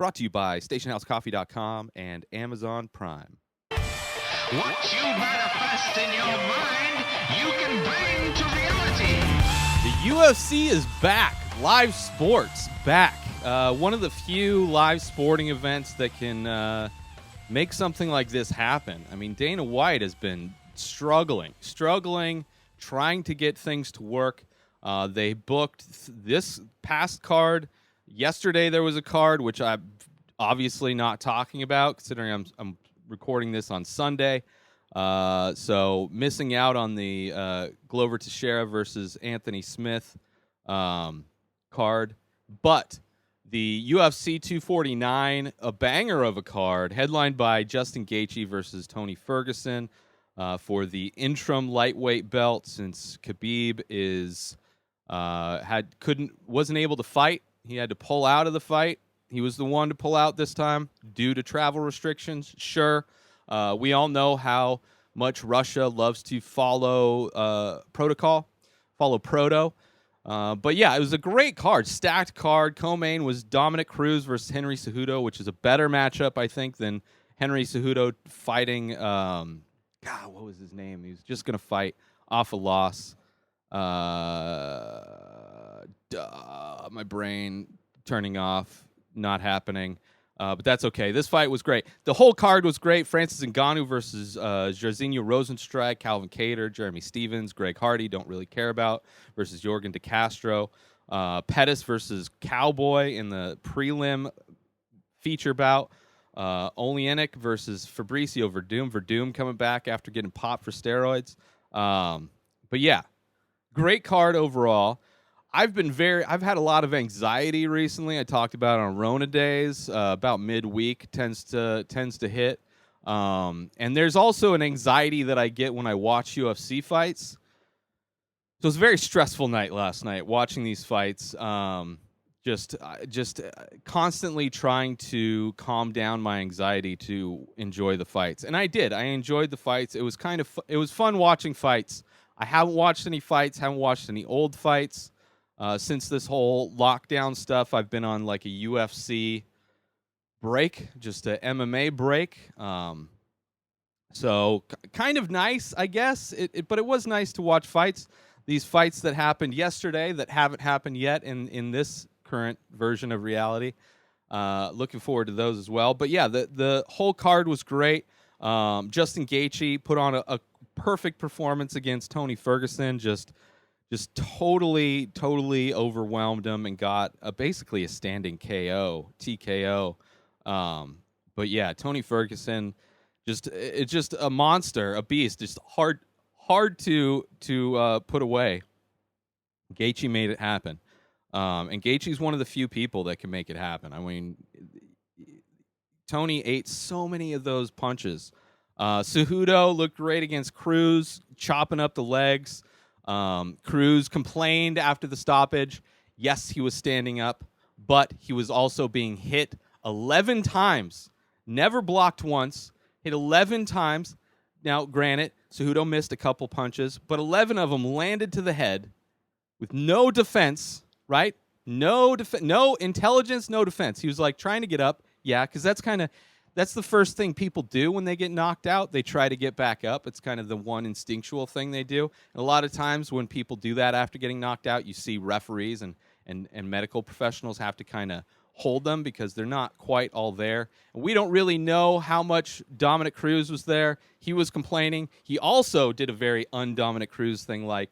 brought to you by StationHouseCoffee.com and Amazon Prime. What you manifest in your mind, you can bring to reality. The UFC is back. Live sports back. One of the few live sporting events that can make something like this happen. I mean, Dana White has been struggling, trying to get things to work. They booked this past card. Yesterday there was a card, which I'm obviously not talking about, considering I'm recording this on Sunday. So missing out on the Glover Teixeira versus Anthony Smith card. But the UFC 249, a banger of a card, headlined by Justin Gaethje versus Tony Ferguson for the interim lightweight belt, since Khabib wasn't able to fight. He had to pull out of the fight. He was the one to pull out this time due to travel restrictions. Sure, we all know how much Russia loves to follow protocol, follow proto. But yeah, it was a great card, stacked card. Co-main was Dominic Cruz versus Henry Cejudo, which is a better matchup, I think, than Henry Cejudo fighting. What was his name? He was just going to fight off a loss. My brain turning off, not happening. But that's okay. This fight was great. The whole card was great. Francis Ngannou versus Jairzinho Rozenstruik, Calvin Kattar, Jeremy Stevens, Greg Hardy, don't really care about, versus Jorgen De Castro. Pettis versus Cowboy in the prelim feature bout. Oleanic versus Fabricio Verdum. Verdum coming back after getting popped for steroids. But yeah, great card overall. I've had a lot of anxiety recently. I talked about it on Rona days. About midweek tends to hit. And there's also an anxiety that I get when I watch UFC fights. So it was a very stressful night last night watching these fights. Just constantly trying to calm down my anxiety to enjoy the fights. And I did. I enjoyed the fights. It was fun watching fights. I haven't watched any fights, haven't watched any old fights. Since this whole lockdown stuff, I've been on like a UFC break, just a MMA break. So kind of nice, I guess. But it was nice to watch fights. These fights that happened yesterday that haven't happened yet in this current version of reality. Looking forward to those as well. But yeah, the whole card was great. Justin Gaethje put on a perfect performance against Tony Ferguson. Just totally overwhelmed him and got basically a standing KO, TKO. But yeah, Tony Ferguson, it's just a monster, a beast, just hard to put away. Gaethje made it happen. And Gaethje's one of the few people that can make it happen. I mean, Tony ate so many of those punches. Cejudo looked great against Cruz, chopping up the legs. Cruz complained after the stoppage. Yes, he was standing up, but he was also being hit 11 times. Never blocked once. Hit 11 times. Now, granted, Cejudo missed a couple punches, but 11 of them landed to the head with no defense, right? No intelligence, no defense. He was like trying to get up. Yeah, because that's the first thing people do when they get knocked out. They try to get back up. It's kind of the one instinctual thing they do. And a lot of times when people do that after getting knocked out, you see referees and medical professionals have to kind of hold them because they're not quite all there. And we don't really know how much Dominic Cruz was there. He was complaining. He also did a very un-Dominic Cruz thing, like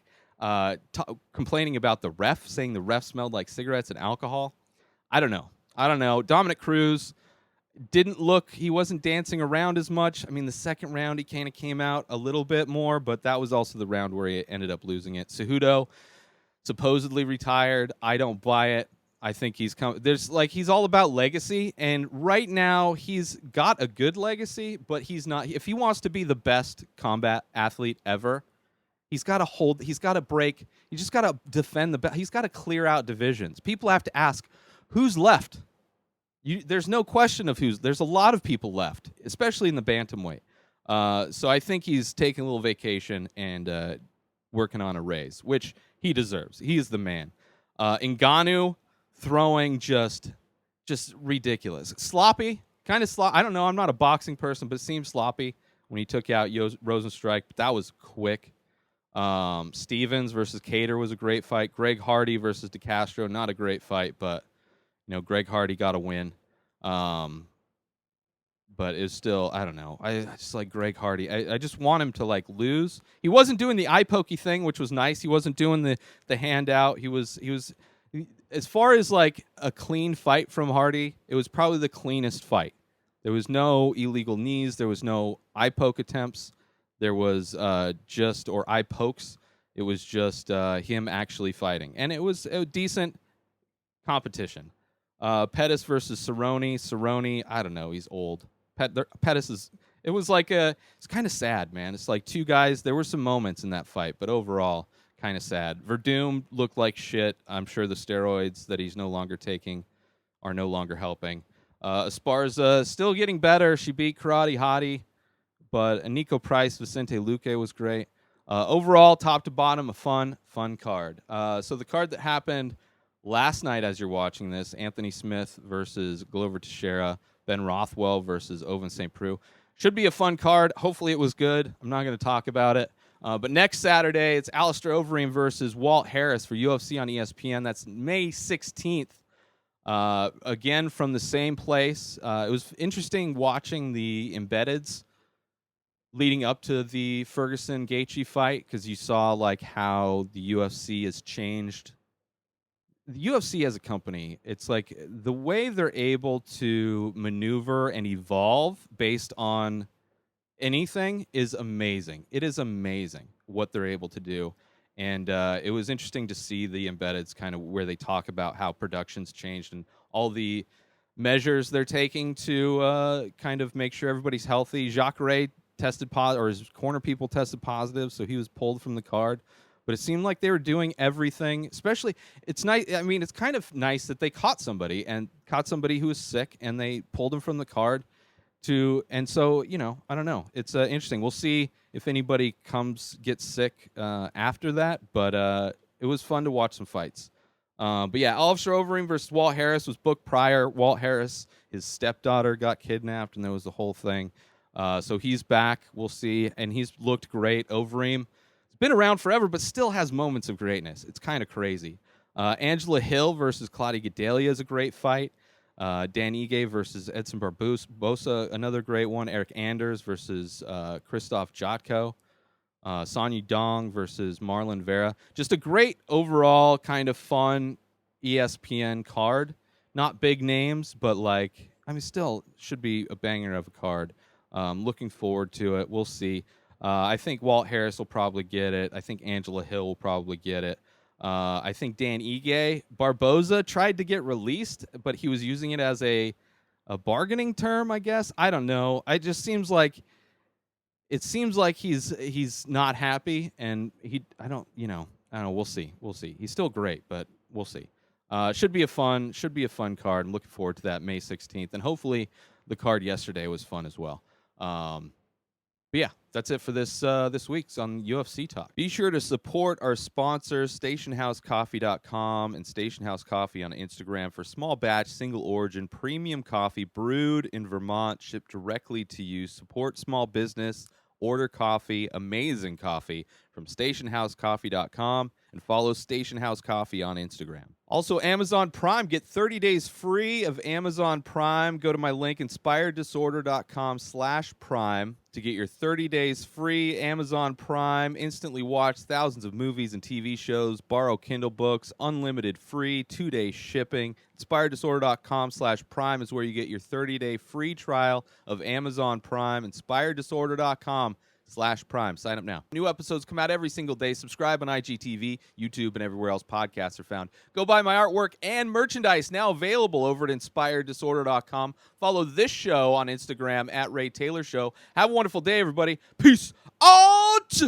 complaining about the ref, saying the ref smelled like cigarettes and alcohol. I don't know. Dominic Cruz he wasn't dancing around as much. I mean, the second round, he kind of came out a little bit more, but that was also the round where he ended up losing it. Cejudo supposedly retired. I don't buy it. I think he's all about legacy, and right now he's got a good legacy, but he's not. If he wants to be the best combat athlete ever, he's got to break. He just got to defend he's got to clear out divisions. People have to ask, who's left? There's no question of there's a lot of people left, especially in the bantamweight. So I think he's taking a little vacation and working on a raise, which he deserves. He is the man. Ngannou throwing just just ridiculous. Sloppy, kind of sloppy. I don't know. I'm not a boxing person, but it seemed sloppy when he took out Rosenstrike. But that was quick. Stevens versus Cater was a great fight. Greg Hardy versus DeCastro, not a great fight, but Greg Hardy got a win. But it's still, I don't know. I just like Greg Hardy. I just want him to like lose. He wasn't doing the eye pokey thing, which was nice. He wasn't doing the handout. He was as far as like a clean fight from Hardy, it was probably the cleanest fight. There was no illegal knees. There was no eye poke attempts. There was or eye pokes. It was just him actually fighting, and it was a decent competition. Pettis versus Cerrone. Cerrone, I don't know. He's old. Pettis is. It was like it's kind of sad, man. It's like two guys. There were some moments in that fight, but overall, kind of sad. Verdum looked like shit. I'm sure the steroids that he's no longer taking are no longer helping. Esparza still getting better. She beat Karate Hottie, but Nico Price, Vicente Luque was great. Overall, top to bottom, a fun card. So the card that happened last night, as you're watching this, Anthony Smith versus Glover Teixeira, Ben Rothwell versus Ovince St. Preux. Should be a fun card. Hopefully it was good. I'm not going to talk about it. But next Saturday, it's Alistair Overeem versus Walt Harris for UFC on ESPN. That's May 16th. Again, from the same place. It was interesting watching the embeddeds leading up to the Ferguson-Gaethje fight because you saw like how the UFC has changed. The UFC as a company, it's like the way they're able to maneuver and evolve based on anything is amazing. It is amazing what they're able to do. And it was interesting to see the embeddeds kind of where they talk about how production's changed and all the measures they're taking to kind of make sure everybody's healthy. Jacare tested positive, or his corner people tested positive, so he was pulled from the card. But it seemed like they were doing everything, especially, it's nice. I mean, it's kind of nice that they caught somebody who was sick and they pulled him from the card and so, I don't know. It's interesting. We'll see if anybody gets sick after that, but it was fun to watch some fights. But yeah, Alistair Overeem versus Walt Harris was booked prior. Walt Harris, his stepdaughter got kidnapped and there was the whole thing. So he's back. We'll see. And he's looked great. Overeem been around forever, but still has moments of greatness. It's kind of crazy. Angela Hill versus Claudia Gadelha is a great fight. Dan Ige versus Edson Barbosa, another great one. Eric Anders versus Christoph Jotko. Sonny Dong versus Marlon Vera. Just a great overall kind of fun ESPN card. Not big names, but still should be a banger of a card. Looking forward to it. We'll see. I think Walt Harris will probably get it. I think Angela Hill will probably get it. I think Dan Ige. Barboza tried to get released, but he was using it as a bargaining term, I guess. I don't know. It seems like he's not happy, and I don't know. We'll see. He's still great, but we'll see. Should be a fun card. I'm looking forward to that May 16th, and hopefully the card yesterday was fun as well. But yeah, that's it for this week's on UFC Talk. Be sure to support our sponsors, StationHouseCoffee.com and Station House Coffee on Instagram for small batch, single origin, premium coffee brewed in Vermont, shipped directly to you. Support small business, order coffee, amazing coffee from StationHouseCoffee.com and follow Station House Coffee on Instagram. Also, Amazon Prime. Get 30 days free of Amazon Prime. Go to my link, inspireddisorder.com/prime to get your 30 days free. Amazon Prime. Instantly watch thousands of movies and TV shows. Borrow Kindle books. Unlimited free. 2-day shipping. Inspireddisorder.com/prime is where you get your 30-day free trial of Amazon Prime. Inspireddisorder.com/prime. Sign up now. New episodes come out every single day. Subscribe on IGTV, YouTube, and everywhere else podcasts are found. Go buy my artwork and merchandise now available over at inspireddisorder.com. Follow this show on Instagram at Ray Taylor Show. Have a wonderful day, everybody. Peace out!